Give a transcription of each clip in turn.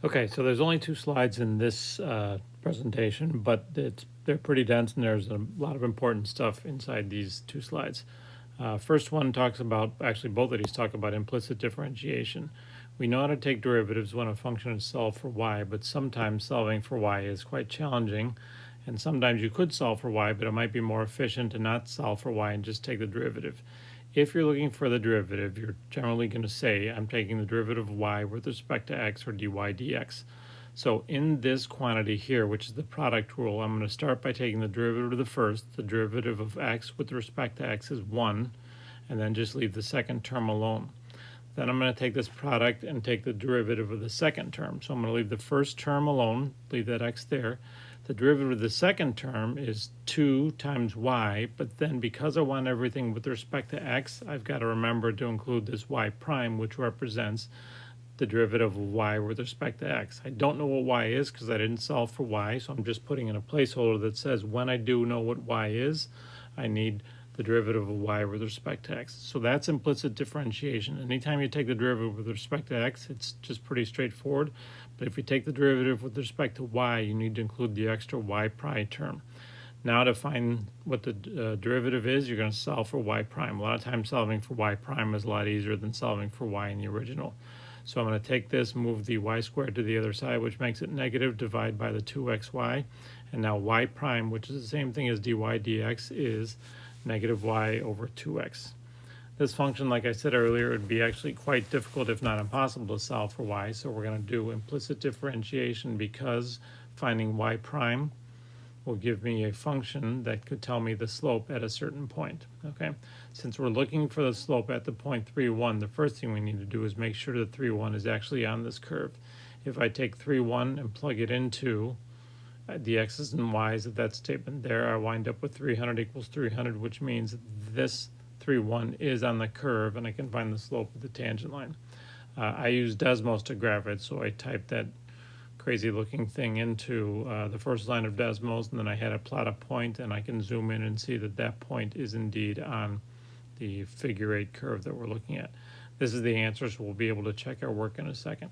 Okay, so there's only two slides in this presentation, but they're pretty dense and there's a lot of important stuff inside these two slides. First one talks about, actually both of these talk about implicit differentiation. We know how to take derivatives when a function is solved for y, but sometimes solving for y is quite challenging, and sometimes you could solve for y, but it might be more efficient to not solve for y and just take the derivative. If you're looking for the derivative, you're generally going to say, I'm taking the derivative of y with respect to x, or dy dx. So in this quantity here, which is the product rule, I'm going to start by taking the derivative of the first. The derivative of x with respect to x is 1, and then just leave the second term alone. Then I'm going to take this product and take the derivative of the second term. So I'm going to leave the first term alone, leave that x there. The derivative of the second term is 2 times y, but then because I want everything with respect to x, I've got to remember to include this y prime, which represents the derivative of y with respect to x. I don't know what y is because I didn't solve for y, so I'm just putting in a placeholder that says when I do know what y is, I need the derivative of y with respect to x. So that's implicit differentiation. Anytime you take the derivative with respect to x, it's just pretty straightforward. But if you take the derivative with respect to y, you need to include the extra y prime term. Now to find what the derivative is, you're going to solve for y prime. A lot of times solving for y prime is a lot easier than solving for y in the original. So I'm going to take this, move the y squared to the other side, which makes it negative, divide by the 2xy. And now y prime, which is the same thing as dy dx, is negative y over 2x. This function, like I said earlier, would be actually quite difficult, if not impossible, to solve for y. So we're going to do implicit differentiation because finding y prime will give me a function that could tell me the slope at a certain point. Okay, since we're looking for the slope at the point 3, 1, the first thing we need to do is make sure that 3, 1 is actually on this curve. If I take 3, 1 and plug it into the x's and y's of that statement there, I wind up with 300 equals 300, which means this 3, 1 is on the curve, and I can find the slope of the tangent line. I use Desmos to graph it, so I typed that crazy looking thing into the first line of Desmos, and then I had to plot a point, and I can zoom in and see that that point is indeed on the figure 8 curve that we're looking at. This is the answer, so we'll be able to check our work in a second.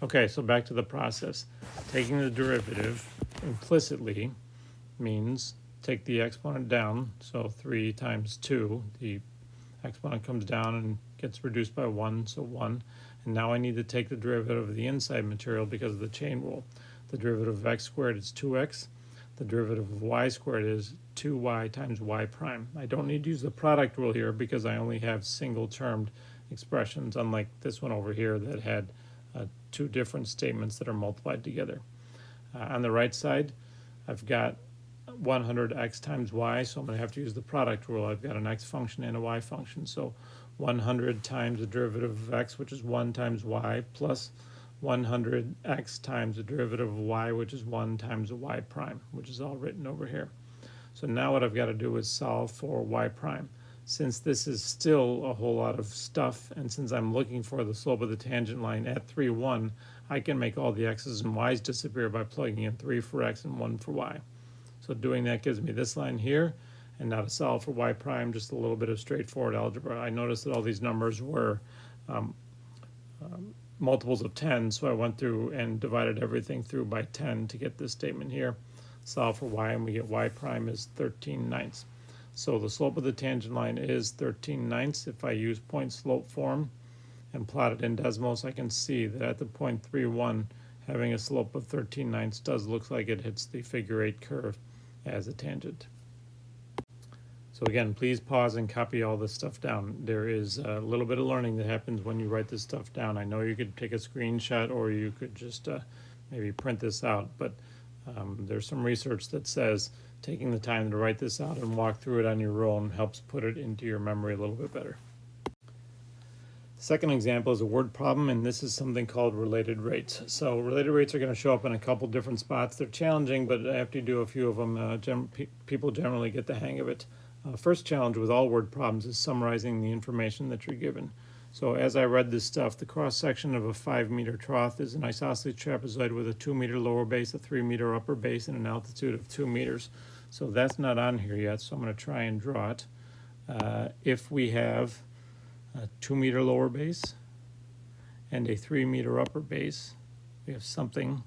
Okay, so back to the process. Taking the derivative implicitly means take the exponent down, so 3 times 2, the exponent comes down and gets reduced by 1, so 1. And now I need to take the derivative of the inside material because of the chain rule. The derivative of x squared is 2x. The derivative of y squared is 2y times y prime. I don't need to use the product rule here because I only have single-termed expressions, unlike this one over here that had two different statements that are multiplied together. On the right side, I've got 100x times y, so I'm going to have to use the product rule. I've got an x function and a y function, so 100 times the derivative of x, which is 1 times y, plus 100x times the derivative of y, which is 1 times the y prime, which is all written over here. So now what I've got to do is solve for y prime. Since this is still a whole lot of stuff, and since I'm looking for the slope of the tangent line at 3, 1, I can make all the x's and y's disappear by plugging in 3 for x and 1 for y. So doing that gives me this line here. And now to solve for y prime, just a little bit of straightforward algebra. I noticed that all these numbers were multiples of 10, so I went through and divided everything through by 10 to get this statement here. Solve for y, and we get y prime is 13/9. So the slope of the tangent line is 13/9. If I use point slope form and plot it in Desmos, I can see that at the point 3, 1, having a slope of 13/9 does look like it hits the figure 8 curve as a tangent. So again, please pause and copy all this stuff down. There is a little bit of learning that happens when you write this stuff down. I know you could take a screenshot or you could just maybe print this out, but there's some research that says taking the time to write this out and walk through it on your own helps put it into your memory a little bit better. Second example is a word problem, and this is something called related rates. So related rates are going to show up in a couple different spots. They're challenging, but after you do a few of them, people generally get the hang of it. First challenge with all word problems is summarizing the information that you're given. So as I read this stuff, the cross-section of a 5-meter trough is an isosceles trapezoid with a 2-meter lower base, a 3-meter upper base, and an altitude of 2 meters. So that's not on here yet, so I'm going to try and draw it. If we have a 2-meter lower base and a 3-meter upper base, we have something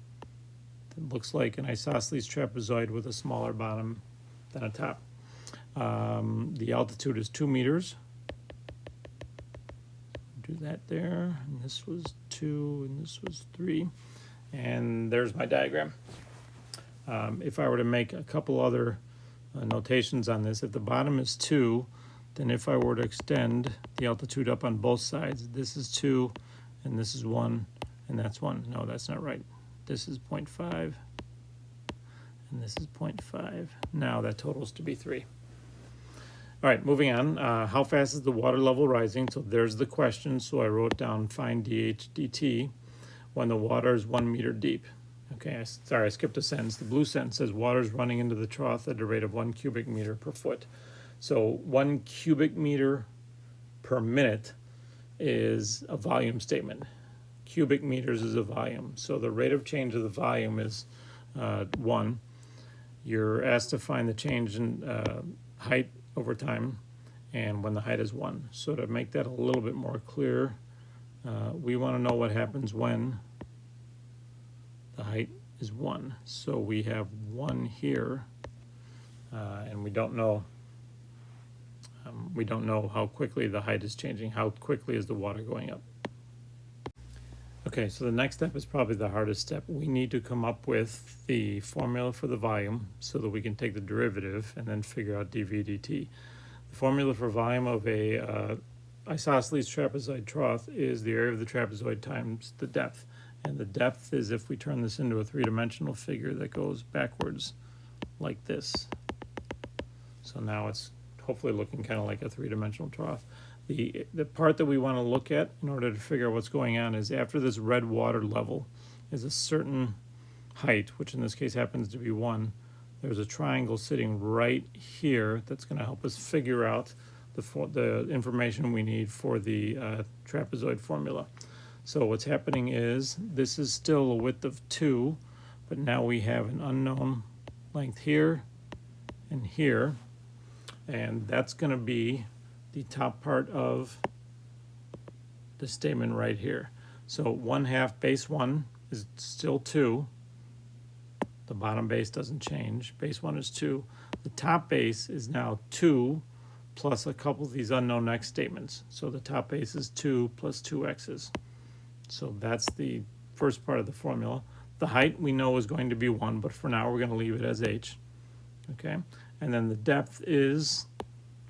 that looks like an isosceles trapezoid with a smaller bottom than a top. The altitude is 2 meters. Do that there, and this was 2, and this was 3. And there's my diagram. If I were to make a couple other notations on this, if the bottom is 2, then if I were to extend the altitude up on both sides, this is 2, and this is 1, and that's 1. No, that's not right. This is 0.5, and this is 0.5. Now that totals to be 3. All right, moving on. How fast is the water level rising? So there's the question. So I wrote down find dH dt when the water is 1 meter deep. Okay, sorry, I skipped a sentence. The blue sentence says water is running into the trough at a rate of 1 cubic meter per foot. So 1 cubic meter per minute is a volume statement. Cubic meters is a volume. So the rate of change of the volume is 1. You're asked to find the change in height over time, and when the height is 1. So to make that a little bit more clear, we want to know what happens when the height is 1. So we have 1 here, and we don't know how quickly the height is changing. How quickly is the water going up? Okay, so the next step is probably the hardest step. We need to come up with the formula for the volume so that we can take the derivative and then figure out dV dt. The formula for volume of a isosceles trapezoid trough is the area of the trapezoid times the depth. And the depth is, if we turn this into a three-dimensional figure, that goes backwards like this. So now it's hopefully looking kind of like a three-dimensional trough. The part that we want to look at in order to figure out what's going on is after this red water level is a certain height, which in this case happens to be 1, there's a triangle sitting right here that's going to help us figure out the information we need for the trapezoid formula. So what's happening is this is still a width of 2, but now we have an unknown length here and here, and that's going to be the top part of the statement right here. So 1/2 base 1 is still 2. The bottom base doesn't change. Base 1 is 2. The top base is now 2 plus a couple of these unknown x statements. So the top base is 2 plus 2x's. So that's the first part of the formula. The height we know is going to be 1, but for now we're going to leave it as h. Okay, and then the depth is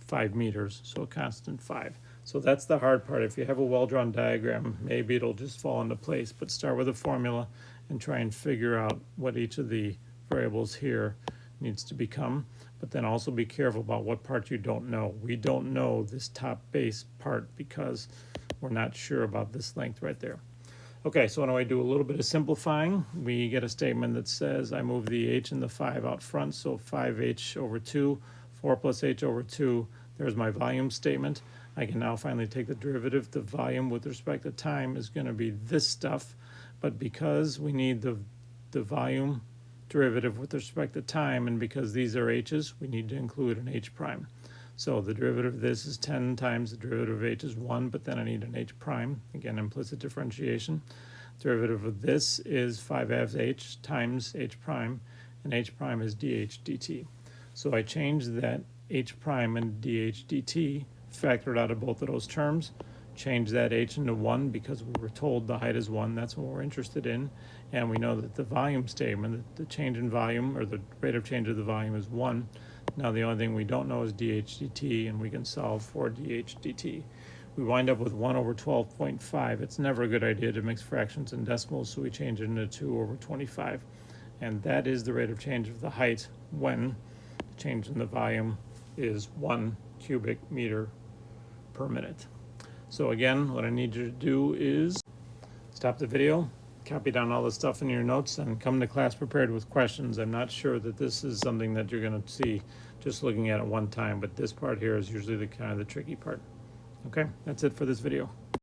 5 meters, so a constant 5. So that's the hard part. If you have a well-drawn diagram, maybe it'll just fall into place, but start with a formula and try and figure out what each of the variables here needs to become, but then also be careful about what part you don't know. We don't know this top base part because we're not sure about this length right there. Okay, so when I do a little bit of simplifying, we get a statement that says I move the h and the 5 out front, so 5h over 2, 4 plus h over 2, there's my volume statement. I can now finally take the derivative. The volume with respect to time is going to be this stuff, but because we need the volume derivative with respect to time, and because these are h's, we need to include an h prime. So the derivative of this is 10 times the derivative of h is 1, but then I need an h prime, again implicit differentiation. Derivative of this is 5/2 h times h prime, and h prime is dH dt. So I change that h prime and dH dt, factored out of both of those terms, change that h into 1 because we were told the height is 1, that's what we're interested in, and we know that the volume statement, the change in volume, or the rate of change of the volume is 1. Now the only thing we don't know is dH dt, and we can solve for dH dt. We wind up with 1 over 12.5. It's never a good idea to mix fractions and decimals, so we change it into 2 over 25. And that is the rate of change of the height when the change in the volume is 1 cubic meter per minute. So again, what I need you to do is stop the video, copy down all the stuff in your notes, and come to class prepared with questions. I'm not sure that this is something that you're going to see just looking at it one time, but this part here is usually the kind of the tricky part. Okay, that's it for this video.